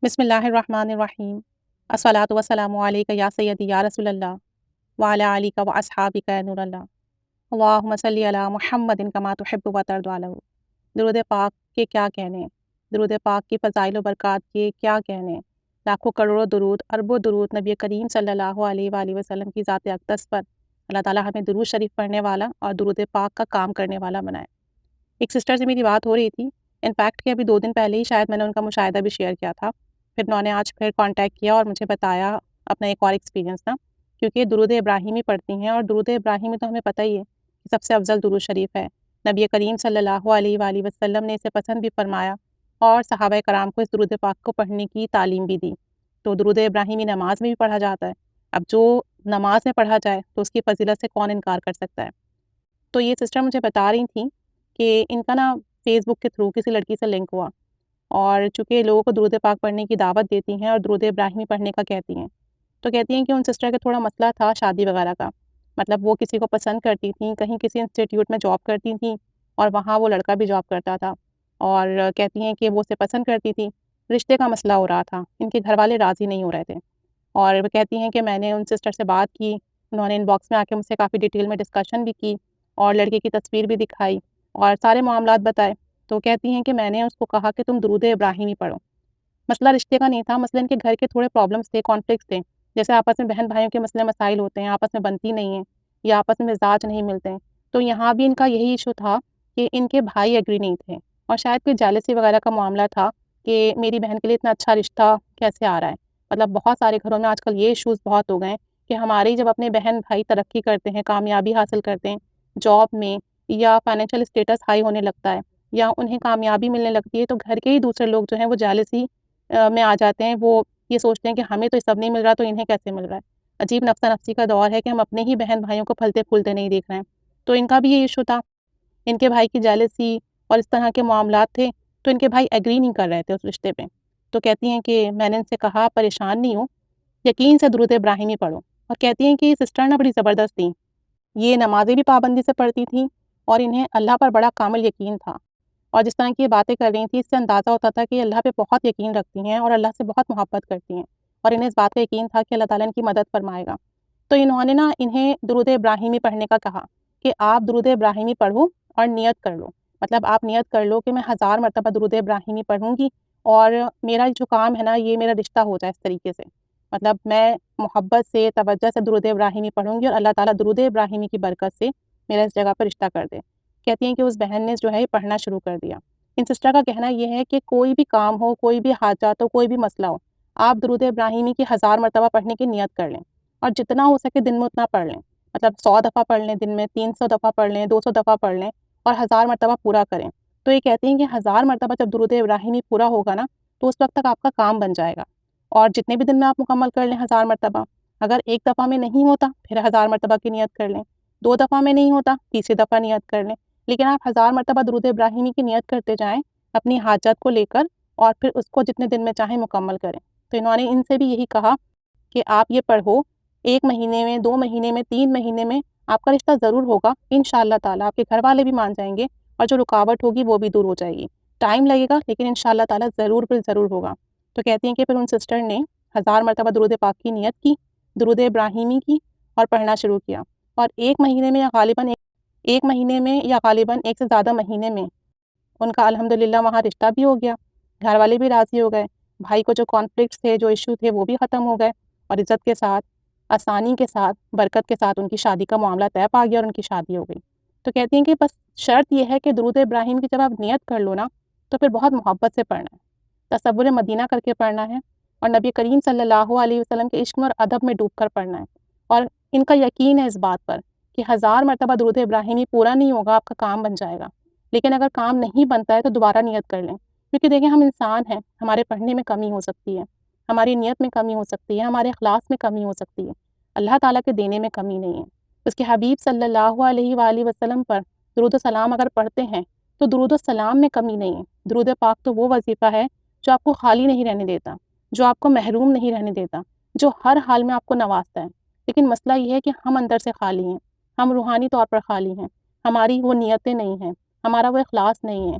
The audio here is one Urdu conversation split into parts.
بسم اللہ الرحمن الرحیم الصلاۃ والسلام علیک یا سیدی یا رسول اللہ وعلی آلک و اصحابک یا نور اللہ اللہم صلی علی محمد کما تحب و ترضی علیہ۔ درود پاک کے کیا کہنے، درود پاک کی فضائل و برکات کے کیا کہنے، لاکھوں کروڑوں درود، اربوں درود نبی کریم صلی اللہ علیہ وآلہ وسلم کی ذات اقدس پر اللہ تعالیٰ ہمیں درود شریف پڑھنے والا اور درود پاک کا کام کرنے والا بنائے۔ ایک سسٹر سے میری بات ہو رہی تھی، انفیکٹ کہ ابھی 2 دن پہلے ہی شاید میں نے ان کا مشاہدہ بھی شیئر کیا تھا، پھر انہوں نے آج پھر کانٹیکٹ کیا اور مجھے بتایا اپنا ایک اور ایکسپیرینس نا، کیونکہ درود ابراہیمی پڑھتی ہیں اور درود ابراہیمی تو ہمیں پتہ ہی ہے کہ سب سے افضل درود شریف ہے۔ نبی کریم صلی اللہ علیہ وآلہ وسلم نے اسے پسند بھی فرمایا اور صحابہ کرام کو اس درود پاک کو پڑھنے کی تعلیم بھی دی۔ تو درود ابراہیمی نماز میں بھی پڑھا جاتا ہے، اب جو نماز میں پڑھا جائے تو اس کی فضیلت سے کون انکار کر سکتا ہے۔ تو یہ سسٹر مجھے بتا رہی تھیں کہ ان کا نا فیس بک کے تھرو کسی لڑکی سے لنک ہوا، اور چونکہ لوگوں کو درود پاک پڑھنے کی دعوت دیتی ہیں اور درود ابراہیمی پڑھنے کا کہتی ہیں، تو کہتی ہیں کہ ان سسٹر کا تھوڑا مسئلہ تھا شادی وغیرہ کا، مطلب وہ کسی کو پسند کرتی تھیں، کہیں کسی انسٹیٹیوٹ میں جاب کرتی تھیں اور وہاں وہ لڑکا بھی جاب کرتا تھا، اور کہتی ہیں کہ وہ اسے پسند کرتی تھی، رشتے کا مسئلہ ہو رہا تھا، ان کے گھر والے راضی نہیں ہو رہے تھے، اور وہ کہتی ہیں کہ میں نے ان سسٹر سے بات کی، انہوں نے ان باکس میں آ کے مجھ سے کافی ڈیٹیل میں ڈسکشن بھی کی اور لڑکے کی تصویر بھی دکھائی اور سارے معاملات بتائے۔ تو کہتی ہیں کہ میں نے اس کو کہا کہ تم درود ابراہیمی پڑھو۔ مسئلہ رشتے کا نہیں تھا، مسئلہ ان کے گھر کے تھوڑے پرابلمس تھے، کانفلکٹس تھے، جیسے آپس میں بہن بھائیوں کے مسئلے مسائل ہوتے ہیں، آپس میں بنتی نہیں ہیں یا آپس میں مزاج نہیں ملتے ہیں، تو یہاں بھی ان کا یہی ایشو تھا کہ ان کے بھائی ایگری نہیں تھے، اور شاید کوئی جیلسی وغیرہ کا معاملہ تھا کہ میری بہن کے لیے اتنا اچھا رشتہ کیسے آ رہا ہے۔ مطلب بہت سارے گھروں میں آج کل یہ ایشوز بہت ہو گئے ہیں کہ ہمارے جب اپنے بہن بھائی ترقی کرتے ہیں، کامیابی حاصل کرتے ہیں جاب میں، یا فائنینشیل اسٹیٹس ہائی ہونے لگتا ہے یا انہیں کامیابی ملنے لگتی ہے، تو گھر کے ہی دوسرے لوگ جو ہیں وہ جیلسی میں آ جاتے ہیں، وہ یہ سوچتے ہیں کہ ہمیں تو یہ سب نہیں مل رہا تو انہیں کیسے مل رہا ہے۔ عجیب نفسا نفسی کا دور ہے کہ ہم اپنے ہی بہن بھائیوں کو پھلتے پھولتے نہیں دیکھ رہے ہیں، تو ان کا بھی یہ ایشو تھا، ان کے بھائی کی جیلسی اور اس طرح کے معاملات تھے، تو ان کے بھائی ایگری نہیں کر رہے تھے اس رشتے پہ۔ تو کہتی ہیں کہ میں نے ان سے کہا پریشان نہیں ہو، یقین سے درود ابراہیمی پڑھو، اور کہتی ہیں کہ یہ سسٹر نا بڑی زبردست تھیں، یہ نمازیں بھی پابندی سے پڑھتی تھیں اور انہیں اللہ پر بڑا کامل یقین تھا، اور جس طرح کی یہ باتیں کر رہی تھیں اس سے اندازہ ہوتا تھا کہ اللہ پہ بہت یقین رکھتی ہیں اور اللہ سے بہت محبت کرتی ہیں، اور انہیں اس بات کا یقین تھا کہ اللہ تعالیٰ ان کی مدد فرمائے گا۔ تو انہوں نے نا انہیں درود ابراہیمی پڑھنے کا کہا کہ آپ درود ابراہیمی پڑھو اور نیت کر لو، مطلب آپ نیت کر لو کہ میں 1000 مرتبہ درود ابراہیمی پڑھوں گی، اور میرا جو کام ہے نا یہ میرا رشتہ ہو جائے اس طریقے سے، مطلب میں محبت سے توجہ سے درود ابراہیمی پڑھوں گی اور اللہ تعالیٰ درود ابراہیمی کی برکت سے میرا اس جگہ پر رشتہ کر دے۔ کہتی ہیں کہ اس بہن نے جو ہے پڑھنا شروع کر دیا۔ ان سسٹر کا کہنا یہ ہے کہ کوئی بھی کام ہو، کوئی بھی حاجات ہو، کوئی بھی مسئلہ ہو، آپ درود ابراہیمی کی 1000 مرتبہ پڑھنے کی نیت کر لیں، اور جتنا ہو سکے دن میں اتنا پڑھ لیں، مطلب 100 دفعہ پڑھ لیں دن میں، 300 دفعہ پڑھ لیں، 200 دفعہ پڑھ لیں، اور 1000 مرتبہ پورا کریں۔ تو یہ کہتی ہیں کہ 1000 مرتبہ جب درود ابراہیمی پورا ہوگا نا تو اس وقت تک آپ کا کام بن جائے گا، اور جتنے بھی دن میں آپ مکمل کر لیں 1000 مرتبہ، اگر ایک دفعہ میں نہیں ہوتا پھر 1000 مرتبہ کی نیت کر لیں، 2 دفعہ میں نہیں ہوتا تیسری دفعہ نیت کر لیں، لیکن آپ 1000 مرتبہ درود ابراہیمی کی نیت کرتے جائیں اپنی حاجت کو لے کر، اور پھر اس کو جتنے دن میں چاہیں مکمل کریں۔ تو انہوں نے ان سے بھی یہی کہا کہ آپ یہ پڑھو، 1 مہینے میں، 2 مہینے میں، 3 مہینے میں آپ کا رشتہ ضرور ہوگا انشاءاللہ تعالیٰ، آپ کے گھر والے بھی مان جائیں گے اور جو رکاوٹ ہوگی وہ بھی دور ہو جائے گی، ٹائم لگے گا لیکن انشاءاللہ تعالیٰ ضرور ضرور ہوگا۔ تو کہتی ہیں کہ پھر ان سسٹر نے 1000 مرتبہ درود پاک کی نیت کی، درود ابراہیمی کی اور پڑھنا شروع کیا، اور 1 مہینے میں یا غالباً 1 مہینے میں یا غالباً 1 سے زیادہ مہینے میں ان کا الحمدللہ وہاں رشتہ بھی ہو گیا، گھر والے بھی راضی ہو گئے، بھائی کو جو کانفلکٹس تھے، جو ایشو تھے وہ بھی ختم ہو گئے، اور عزت کے ساتھ، آسانی کے ساتھ، برکت کے ساتھ ان کی شادی کا معاملہ طے پا گیا اور ان کی شادی ہو گئی۔ تو کہتی ہیں کہ بس شرط یہ ہے کہ درود ابراہیم کی جب آپ نیت کر لو نا تو پھر بہت محبت سے پڑھنا ہے، تصور مدینہ کر کے پڑھنا ہے، اور نبی کریم صلی اللہ علیہ وسلم کے عشق میں اور ادب میں ڈوب کر پڑھنا ہے، اور ان کا یقین ہے اس بات پر کہ 1000 مرتبہ درود ابراہیمی پورا نہیں ہوگا آپ کا کام بن جائے گا، لیکن اگر کام نہیں بنتا ہے تو دوبارہ نیت کر لیں، کیونکہ دیکھیں ہم انسان ہیں، ہمارے پڑھنے میں کمی ہو سکتی ہے، ہماری نیت میں کمی ہو سکتی ہے، ہمارے اخلاص میں کمی ہو سکتی ہے، اللہ تعالیٰ کے دینے میں کمی نہیں ہے۔ اس کے حبیب صلی اللہ علیہ وآلہ وسلم پر درود و سلام اگر پڑھتے ہیں تو درود و سلام میں کمی نہیں ہے۔ درود پاک تو وہ وظیفہ ہے جو آپ کو خالی نہیں رہنے دیتا، جو آپ کو محروم نہیں رہنے دیتا، جو ہر حال میں آپ کو نوازتا ہے، لیکن مسئلہ یہ ہے کہ ہم اندر سے خالی ہیں، ہم روحانی طور پر خالی ہیں، ہماری وہ نیتیں نہیں ہیں، ہمارا وہ اخلاص نہیں ہے،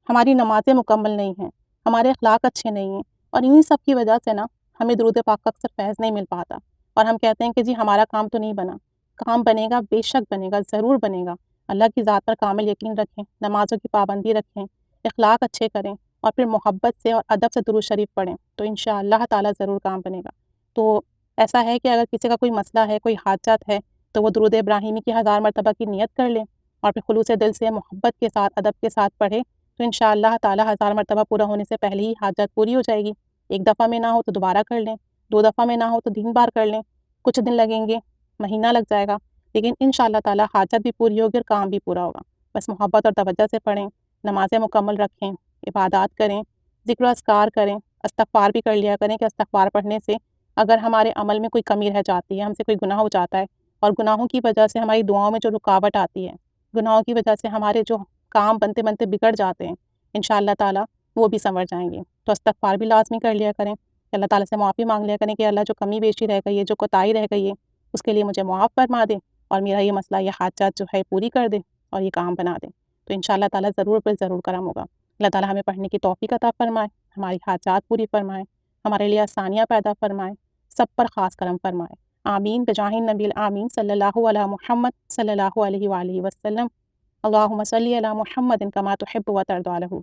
ہماری نمازیں مکمل نہیں ہیں، ہمارے اخلاق اچھے نہیں ہیں، اور انہی سب کی وجہ سے نا ہمیں درود پاک کا اکثر فیض نہیں مل پاتا، اور ہم کہتے ہیں کہ جی ہمارا کام تو نہیں بنا۔ کام بنے گا، بے شک بنے گا، ضرور بنے گا۔ اللہ کی ذات پر کامل یقین رکھیں، نمازوں کی پابندی رکھیں، اخلاق اچھے کریں، اور پھر محبت سے اور ادب سے درود شریف پڑھیں، تو انشاءاللہ تعالیٰ ضرور کام بنے گا۔ تو ایسا ہے کہ اگر کسی کا کوئی مسئلہ ہے، کوئی حاجت ہے، تو وہ درود ابراہیمی کی 1000 مرتبہ کی نیت کر لیں، اور پھر خلوص دل سے محبت کے ساتھ ادب کے ساتھ پڑھے، تو انشاءاللہ تعالیٰ 1000 مرتبہ پورا ہونے سے پہلے ہی حاجت پوری ہو جائے گی۔ ایک دفعہ میں نہ ہو تو دوبارہ کر لیں، 2 دفعہ میں نہ ہو تو 3 بار کر لیں، کچھ دن لگیں گے، مہینہ لگ جائے گا، لیکن انشاءاللہ تعالیٰ حاجت بھی پوری ہوگی اور کام بھی پورا ہوگا۔ بس محبت اور توجہ سے پڑھیں، نمازیں مکمل رکھیں، عبادات کریں، ذکر و اذکار کریں، استغفار بھی کر لیا کریں کہ استغفار پڑھنے سے اگر ہمارے عمل میں کوئی کمی رہ جاتی ہے، ہم سے کوئی گناہ ہو جاتا ہے، اور گناہوں کی وجہ سے ہماری دعاؤں میں جو رکاوٹ آتی ہے، گناہوں کی وجہ سے ہمارے جو کام بنتے بنتے بگڑ جاتے ہیں، انشاءاللہ تعالیٰ وہ بھی سنور جائیں گے۔ تو استغفار بھی لازمی کر لیا کریں، کہ اللہ تعالیٰ سے معافی مانگ لیا کریں کہ اللہ جو کمی بیشی رہ گئی ہے، جو کوتاہی رہ گئی ہے، اس کے لیے مجھے معاف فرما دیں، اور میرا یہ مسئلہ، یہ حاجات جو ہے پوری کر دیں، اور یہ کام بنا دیں۔ تو انشاءاللہ تعالیٰ ضرور پر ضرور کرم ہوگا۔ اللہ تعالیٰ ہمیں پڑھنے کی توفیق عطا فرمائے، ہماری حاجات پوری فرمائے، ہمارے لیے آسانیاں پیدا فرمائے، سب پر خاص کرم فرمائے۔ آمین بجاہ النبی الآمین صلی اللہ علی محمد صلی اللہ علیہ وآلہ وسلم۔ اللہم صلی علی محمد کما تحب و ترضی عنہ۔